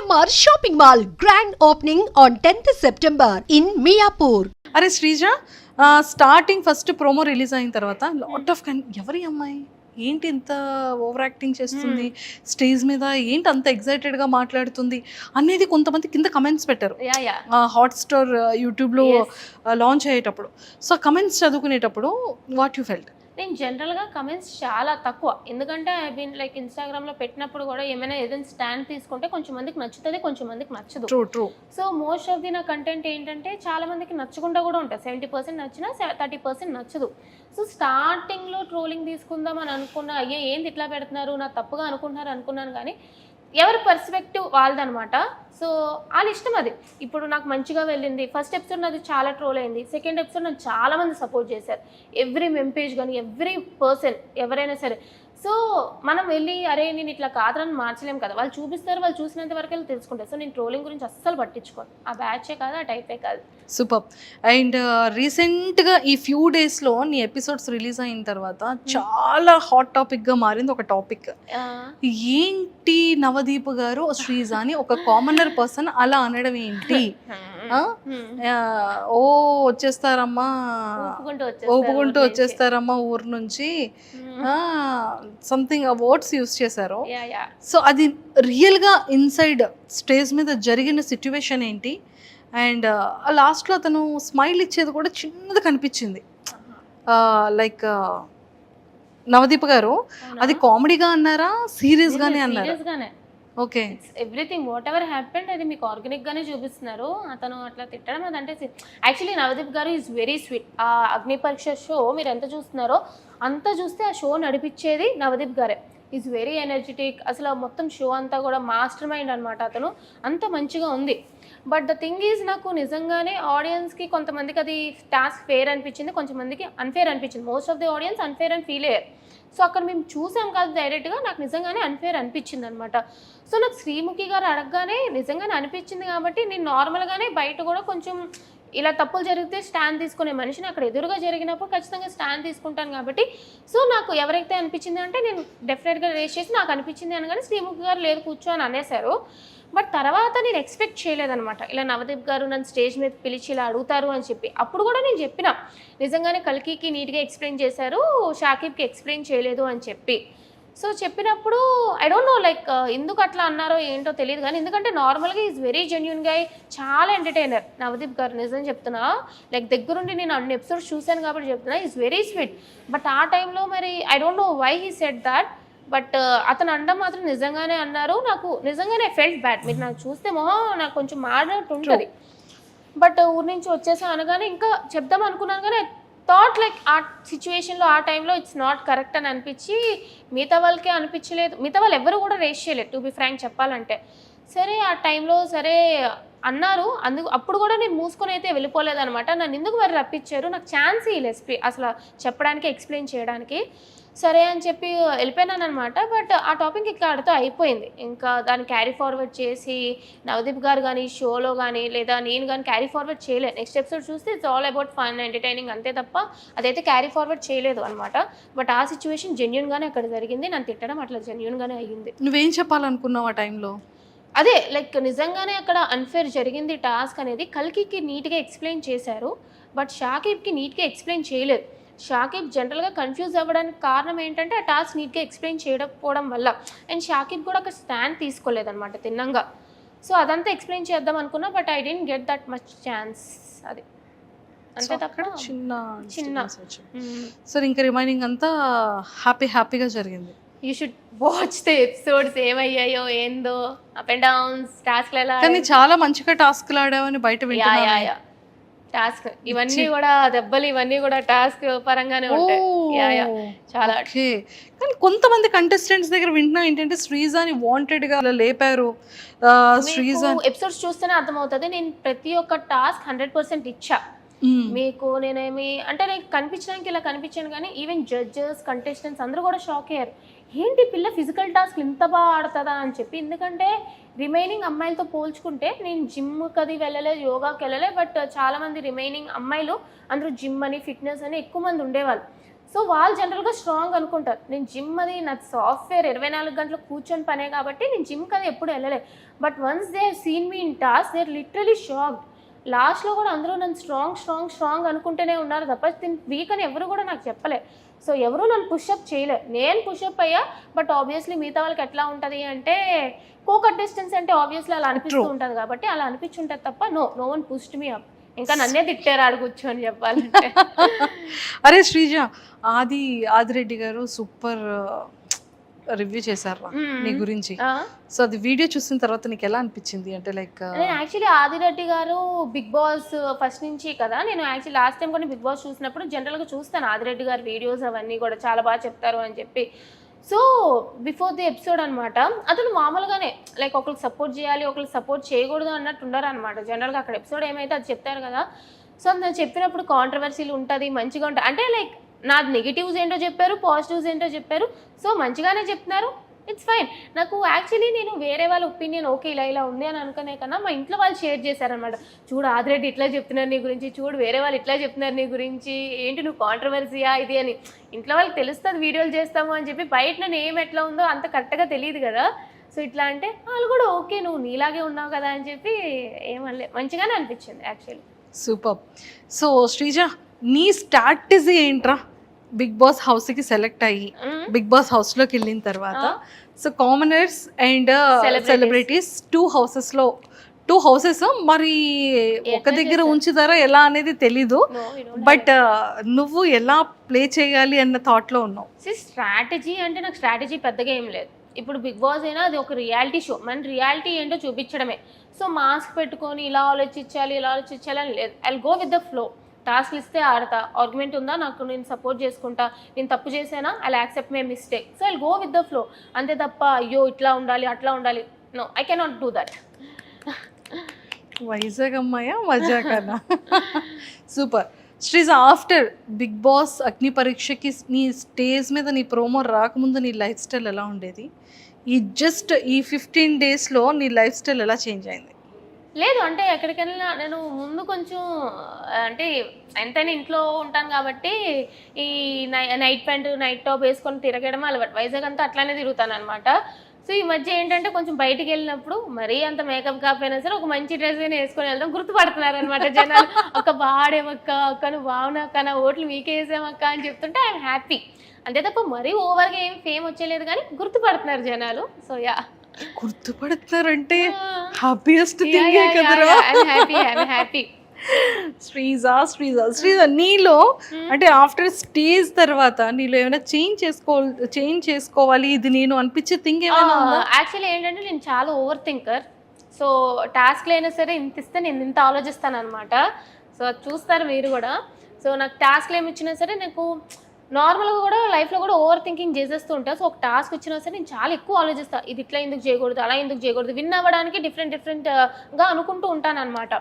CMR shopping mall grand opening on 10th September in Miapur. అరే Sreeja, starting first promo release అయిన తర్వాత lot of ఎవరి అమ్మాయి ఏంటి ఇంత ఓవర్ యాక్టింగ్ చేస్తుంది స్టేజ్ మీద, ఏంటి అంత ఎగ్జైటెడ్గా మాట్లాడుతుంది అనేది కొంతమంది కింద కమెంట్స్ పెట్టారు హాట్స్టార్ యూట్యూబ్లో లాంచ్ అయ్యేటప్పుడు. సో కమెంట్స్ చదువుకునేటప్పుడు వాట్ యూ ఫెల్ట్? నేను జనరల్గా కమెంట్స్ చాలా తక్కువ, ఎందుకంటే ఐ బీన్ లైక్ ఇన్స్టాగ్రామ్లో పెట్టినప్పుడు కూడా ఏదైనా స్టాండ్ తీసుకుంటే కొంచెం మందికి నచ్చుతుంది, కొంచెం మందికి నచ్చదు. True. So most of the నా కంటెంట్ ఏంటంటే చాలా మందికి నచ్చకుండా కూడా ఉంటుంది. 70% నచ్చినా 30% నచ్చదు. సో స్టార్టింగ్లో ట్రోలింగ్ తీసుకుందాం అని అనుకున్నా, అయ్యే ఏంది ఇట్లా పెడుతున్నారు, నా తప్పుగా అనుకున్నాను కానీ ఎవరి పర్స్పెక్టివ్ వాళ్ళదనమాట. సో వాళ్ళ ఇష్టం అది. ఇప్పుడు నాకు మంచిగా వెళ్ళింది, ఫస్ట్ ఎపిసోడ్ నాది చాలా ట్రోల్ అయింది, సెకండ్ ఎపిసోడ్ నాకు చాలా మంది సపోర్ట్ చేశారు, ఎవ్రీ మెంపేజ్ కానీ ఎవ్రీ పర్సన్ ఎవరైనా సరే. సో మనం వెళ్ళి అరే నేను ఇట్లా కాదని మార్చలేం కదా, వాళ్ళు చూపిస్తారు, వాళ్ళు చూసినంత వరకు వెళ్ళి తెలుసుకుంటారు. సో నేను ట్రోలింగ్ గురించి అస్సలు పట్టించుకోను, ఆ బ్యాచే కాదు, ఆ టైపే కాదు. సూపర్. అండ్ రీసెంట్గా ఈ ఫ్యూ డేస్లో నీ ఎపిసోడ్స్ రిలీజ్ అయిన తర్వాత చాలా హాట్ టాపిక్గా మారింది ఒక టాపిక్. ఏంటి నవదీప్ గారు శ్రీజ అని ఒక కామనర్ పర్సన్ అలా అనడం ఏంటి? ఓ వచ్చేస్తారమ్మా, ఊపుకుంటూ వచ్చేస్తారమ్మా ఊరు నుంచి, సంథింగ్ వర్డ్స్ యూస్ చేశారు. సో అది రియల్గా ఇన్సైడ్ స్టేజ్ మీద జరిగిన సిచ్యువేషన్ ఏంటి? అండ్ లాస్ట్లో అతను స్మైల్ ఇచ్చేది కూడా చిన్నది కనిపించింది. లైక్ నవదీప్ గారు అది కామెడీగా అన్నారా, సీరియస్గానే అన్నారా? Okay, everything what ever happened అది మీకు ఆర్గానిక్ గానే చూపిస్తున్నారు. అతను అట్లా తిట్టడం అదంటే యాక్చువల్లీ నవదీప్ గారు ఈజ్ వెరీ స్వీట్. ఆ అగ్ని పరీక్ష షో మీరు ఎంత చూస్తున్నారో అంత చూస్తే ఆ షో నడిపించేది నవదీప్ గారే. Is very energetic. అసలు మొత్తం షో అంతా కూడా మాస్టర్ మైండ్ అనమాట. అతను అంత మంచిగా ఉంది. బట్ ద థింగ్ ఈజ్ నాకు నిజంగానే ఆడియన్స్కి కొంతమందికి అది టాస్క్ ఫేర్ అనిపించింది, కొంతమందికి అన్ఫేర్ అనిపించింది. Most of the audience unfair అని ఫీల్ అయ్యారు. సో అక్కడ మేము చూసాం కాదు డైరెక్ట్గా, నాకు నిజంగానే అన్ఫేర్ అనిపించింది అనమాట. సో నాకు శ్రీముఖి గారు అడగగానే నిజంగానే అనిపించింది కాబట్టి నేను నార్మల్గానే బయట కూడా కొంచెం ఇలా తప్పులు జరిగితే స్టాండ్ తీసుకునే మనిషిని అక్కడ ఎదురుగా జరిగినప్పుడు ఖచ్చితంగా స్టాండ్ తీసుకుంటాను కాబట్టి. సో నాకు ఎవరైతే అనిపించింది అంటే నేను డెఫినెట్గా రేస్ చేసి నాకు అనిపించింది అనగానే శ్రీముఖి గారు లేదు కూర్చో అని అనేశారు. బట్ తర్వాత నేను ఎక్స్పెక్ట్ చేయలేదనమాట ఇలా నవదీప్ గారు నన్ను స్టేజ్ మీద పిలిచి ఇలా అడుగుతారు అని చెప్పి. అప్పుడు కూడా నేను చెప్పిన నిజంగానే కల్కికి నీట్గా ఎక్స్ప్లెయిన్ చేశారు, షాకిబ్కి ఎక్స్ప్లెయిన్ చేయలేదు అని చెప్పి. సో చెప్పినప్పుడు ఐ డోంట్ నో లైక్ ఎందుకు అట్లా అన్నారో ఏంటో తెలియదు కానీ, ఎందుకంటే నార్మల్గా ఈజ్ వెరీ జెన్యున్ గా, చాలా ఎంటర్టైనర్ నవదీప్ గారు. నిజం చెప్తున్నా, లైక్ దగ్గరుండి నేను అన్ని ఎపిసోడ్స్ చూశాను కాబట్టి చెప్తున్నా, ఈజ్ వెరీ స్వీట్. బట్ ఆ టైంలో మరి I don't know why he said that. But అతను అనడం మాత్రం నిజంగానే అన్నారు. నాకు నిజంగానే ఫెల్ట్ బ్యాడ్. మీరు నాకు చూస్తే మొహం నాకు కొంచెం మాడినట్టు ఉంటుంది. బట్ ఊరి నుంచి వచ్చేసా అనగానే ఇంకా చెప్దాం అనుకున్నాను కానీ థాట్ లైక్ ఆ సిచ్యువేషన్లో ఆ టైంలో ఇట్స్ నాట్ కరెక్ట్ అని అనిపించి మిగతా వాళ్ళకే అనిపించలేదు. మిగతా వాళ్ళు ఎవరు కూడా రేస్ చేయలేదు టు బి ఫ్రాంక్ చెప్పాలంటే. సరే ఆ టైంలో సరే అన్నారు, అప్పుడు కూడా నేను మూసుకొని అయితే వెళ్ళిపోలేదు అనమాట. నన్ను ఎందుకు మరి రప్పించారు, నాకు ఛాన్స్ ఇవ్వలేదు అసలు చెప్పడానికి, ఎక్స్ప్లెయిన్ చేయడానికి. సరే అని చెప్పి వెళ్ళిపోయినాను అనమాట. బట్ ఆ టాపిక్ ఇక్కడతో అయిపోయింది. ఇంకా దాన్ని క్యారీ ఫార్వర్డ్ చేసి నవదీప్ గారు కానీ షోలో కానీ లేదా నేను కానీ క్యారీ ఫార్వర్డ్ చేయలేదు. నెక్స్ట్ ఎపిసోడ్ చూస్తే it's all about fun entertaining అంతే తప్ప అదైతే క్యారీ ఫార్వర్డ్ చేయలేదు అనమాట. బట్ ఆ సిచ్యువేషన్ జెన్యున్గానే అక్కడ జరిగింది. నన్ను తిట్టడం అట్లా జెన్యున్గానే అయ్యింది. నువ్వేం చెప్పాలనుకున్నావు ఆ టైంలో? అదే లైక్ నిజంగానే అక్కడ అన్ఫేర్ జరిగింది టాస్క్ అనేది. కల్కికి నీట్గా ఎక్స్ప్లెయిన్ చేశారు, బట్ షాకిబ్కి నీట్గా ఎక్స్ప్లెయిన్ చేయలేదు. షాకిబ్ జనరల్గా కన్ఫ్యూజ్ అవ్వడానికి కారణం ఏంటంటే ఆ టాస్క్ నీట్గా ఎక్స్ప్లెయిన్ చేయకపోవడం వల్ల. అండ్ షాకిబ్ కూడా ఒక స్టాండ్ తీసుకోలేదన్నమాట తిన్నంగా. సో అదంతా ఎక్స్ప్లెయిన్ చేద్దాం అనుకున్నా, but I didn't get that much chance. అది అంతే తప్ప చిన్న. సరే ఇంకా రిమైనింగ్ అంతా హ్యాపీగా జరిగింది. You should watch the episodes ఏమయ్యాయో ఏందో, అప్ అండ్ డౌన్స్, టాస్క్లు ఎలా. కానీ చాలా మంచిగా టాస్క్లు ఆడావని బయట వింటున్నా. టాస్క్ ఇవన్నీ కూడా దెబ్బలు ఇవన్నీ కూడా టాస్క్ పరంగానే ఉంటాయి. చాలా. కానీ కొంతమంది కంటెస్టెంట్స్ దగ్గర వింటున్నా ఏంటంటే శ్రీజాని వాంటెడ్ గా లేపారు. శ్రీజ ఎపిసోడ్స్ చూస్తేనే అర్థమవుతుంది. నేను ప్రతి ఒక్క టాస్క్ 100% ఇచ్చా మీకు. నేనేమి అంటే నేను కనిపించడానికి ఇలా కనిపించాను కానీ ఈవెన్ జడ్జెస్, కంటెస్టెంట్స్ అందరూ కూడా షాక్ అయ్యారు. ఏంటి పిల్ల ఫిజికల్ టాస్క్ ఇంత బాగా ఆడుతుందా అని చెప్పి. ఎందుకంటే రిమైనింగ్ అమ్మాయిలతో పోల్చుకుంటే నేను జిమ్కి అది వెళ్ళలేదు, యోగాకి వెళ్ళలేదు. బట్ చాలామంది రిమైనింగ్ అమ్మాయిలు అందరూ జిమ్ అని ఫిట్నెస్ అని ఎక్కువ మంది ఉండేవాళ్ళు. సో వాళ్ళు జనరల్గా స్ట్రాంగ్ అనుకుంటారు. నేను జిమ్ అది నా సాఫ్ట్వేర్ 24 గంటలు కూర్చొని పనే కాబట్టి నేను జిమ్కి అది ఎప్పుడు వెళ్ళలేదు. But once they seen me in task they are literally shocked. లాస్ట్లో కూడా అందరూ నన్ను స్ట్రాంగ్ అనుకుంటూనే ఉన్నారు తప్ప వీక్ అని ఎవరు కూడా నాకు చెప్పలే. సో ఎవరు నన్ను పుషప్ చేయలే, నేను పుషప్ అయ్యా. బట్ ఆబ్వియస్లీ మిగతా వాళ్ళకి ఎట్లా ఉంటుంది అంటే కో-కంటెస్టెంట్స్ అంటే ఆబ్వియస్లీ అలా అనిపిస్తూ ఉంటుంది కాబట్టి అలా అనిపించుంటుంది తప్ప no one pushed me up. ఇంకా నన్నే తిట్టారు ఆడు కూర్చొని చెప్పాలంటే. అరే శ్రీజ, ఆదిరెడ్డి గారు సూపర్ రివ్యూ చేశారు నీ గురించి. సో అది వీడియో చూసిన తర్వాత నీకు ఎలా అనిపించింది? అంటే లైక్ నేను యాక్చువల్లీ ఆదిరెడ్డి గారు బిగ్ బాస్ ఫస్ట్ నుంచి కదా, నేను యాక్చువల్లీ లాస్ట్ టైం కూడా బిగ్ బాస్ చూసినప్పుడు జనరల్గా చూస్తాను ఆదిరెడ్డి గారి వీడియోస్ అవన్నీ కూడా చాలా బాగా చెప్తారు అని చెప్పి. సో బిఫోర్ ది ఎపిసోడ్ అనమాట అతను మామూలుగానే లైక్ ఒకరికి సపోర్ట్ చేయాలి ఒకరికి సపోర్ట్ చేయకూడదు అన్నట్టు ఉండరు అనమాట. జనరల్గా అక్కడ ఎపిసోడ్ ఏమైతే అది చెప్తారు కదా. సో నేను చెప్పినప్పుడు కాంట్రవర్సీలు ఉంటుంది, మంచిగా ఉంటుంది అంటే లైక్ నాది నెగిటివ్స్ ఏంటో చెప్పారు, పాజిటివ్స్ ఏంటో చెప్పారు. సో మంచిగానే చెప్తున్నారు, ఇట్స్ ఫైన్. నాకు యాక్చువల్లీ నేను వేరే వాళ్ళ ఒపీనియన్ ఓకే ఇలా ఉంది అని అనుకునే కన్నా మా ఇంట్లో వాళ్ళు షేర్ చేశారనమాట. చూడు ఆదిరెడ్డి ఇట్లా చెప్తున్నారు నీ గురించి, చూడు వేరే వాళ్ళు ఇట్లా చెప్తున్నారు నీ గురించి, ఏంటి నువ్వు కాంట్రవర్సీయా ఇది అని. ఇంట్లో వాళ్ళకి తెలుస్తుంది వీడియోలు చేస్తాము అని చెప్పి, బయట నన్ను ఏం ఎట్లా ఉందో అంత కరెక్ట్గా తెలియదు కదా. సో ఇట్లా అంటే వాళ్ళు కూడా ఓకే నువ్వు నీలాగే ఉన్నావు కదా అని చెప్పి ఏమనలే, మంచిగానే అనిపించింది యాక్చువల్లీ. సూపర్. సో శ్రీజ, నీ స్ట్రాటజీ ఏంట్రా బిగ్ బాస్ హౌస్కి సెలెక్ట్ అయ్యి బిగ్ బాస్ హౌస్లోకి వెళ్ళిన తర్వాత? So commoners and celebrities two houses మరి ఒక దగ్గర ఉంచుతారా ఎలా అనేది తెలీదు. బట్ నువ్వు ఎలా ప్లే చేయాలి అన్న థాట్లో ఉన్నావు. స్ట్రాటజీ అంటే నాకు స్ట్రాటజీ పెద్దగా ఏం లేదు. ఇప్పుడు బిగ్ బాస్ అయినా అది ఒక రియాలిటీ షో, మన రియాలిటీ ఏంటో చూపించడమే. సో మాస్క్ పెట్టుకొని ఇలా ఆలోచించాలి అని లేదు. I go with the flow. టాస్క్లు ఇస్తే ఆడతా, ఆర్గ్యుమెంట్ ఉందా నాకు నేను సపోర్ట్ చేసుకుంటా, నేను తప్పు చేసానా I accept my mistake. So I go with the flow అంతే తప్ప అయ్యో ఇట్లా ఉండాలి అట్లా ఉండాలి, no I cannot do that. Vizag అమ్మాయ మజాకనా. Super. Sreeja, after Bigg Boss అగ్ని పరీక్షకి నీ స్టేజ్ మీద నీ ప్రోమో రాకముందు నీ లైఫ్ స్టైల్ ఎలా ఉండేది? ఈ 15 డేస్లో నీ లైఫ్ స్టైల్ ఎలా చేంజ్ అయింది? లేదు అంటే ఎక్కడికెళ్ళినా నేను ముందు కొంచెం అంటే ఎంతైనా ఇంట్లో ఉంటాను కాబట్టి ఈ నైట్ ప్యాంట్ నైట్ టాప్ వేసుకొని తిరగడం అలవాటు. వైజాగ్ అంతా అట్లానే తిరుగుతాను అనమాట. సో ఈ మధ్య ఏంటంటే కొంచెం బయటికి వెళ్ళినప్పుడు మరీ అంత మేకప్ కాకపోయినా సరే ఒక మంచి డ్రెస్ వేసుకొని వెళ్దాం, గుర్తుపడుతున్నారు అనమాట జనాలు. ఒక బాడేమక్క అక్క నువ్వు బాగున్నాక నా ఓట్లు మీకే వేసామక్క అని చెప్తుంటే ఐఎమ్ హ్యాపీ. అంతే తప్ప మరీ ఓవర్గా ఏం ఫేమ్ వచ్చేలేదు కానీ గుర్తుపడుతున్నారు జనాలు. సో యా, గుర్తుపడుతున్నారంటే హ్యాపీయెస్ట్ థింగ్ కదరా. హ్యాపీ. శ్రీజ, నీలో అంటే ఆఫ్టర్ స్టేజ్ తర్వాత నీలో ఏమైనా చేంజ్ చేసుకోవాలి ఇది నేను అనిపించే థింగ్ ఏమైనా? యాక్చువల్లీ ఏంటంటే నేను చాలా ఓవర్ థింకర్. సో టాస్క్లు అయినా సరే ఇంత ఇస్తే నేను ఇంత ఆలోచిస్తాను అనమాట. సో అది చూస్తారు మీరు కూడా. సో నాకు టాస్క్లు ఏమి ఇచ్చినా సరే నాకు నార్మల్గా కూడా లైఫ్లో కూడా ఓవర్ థింకింగ్ చేసేస్తూ ఉంటాను. సో ఒక టాస్క్ వచ్చినా సరే నేను చాలా ఎక్కువ ఆలోచిస్తాను, ఇది ఇట్లా ఎందుకు చేయకూడదు అలా ఎందుకు చేయకూడదు, విన్ అవ్వడానికి డిఫరెంట్గా అనుకుంటూ ఉంటాను అనమాట.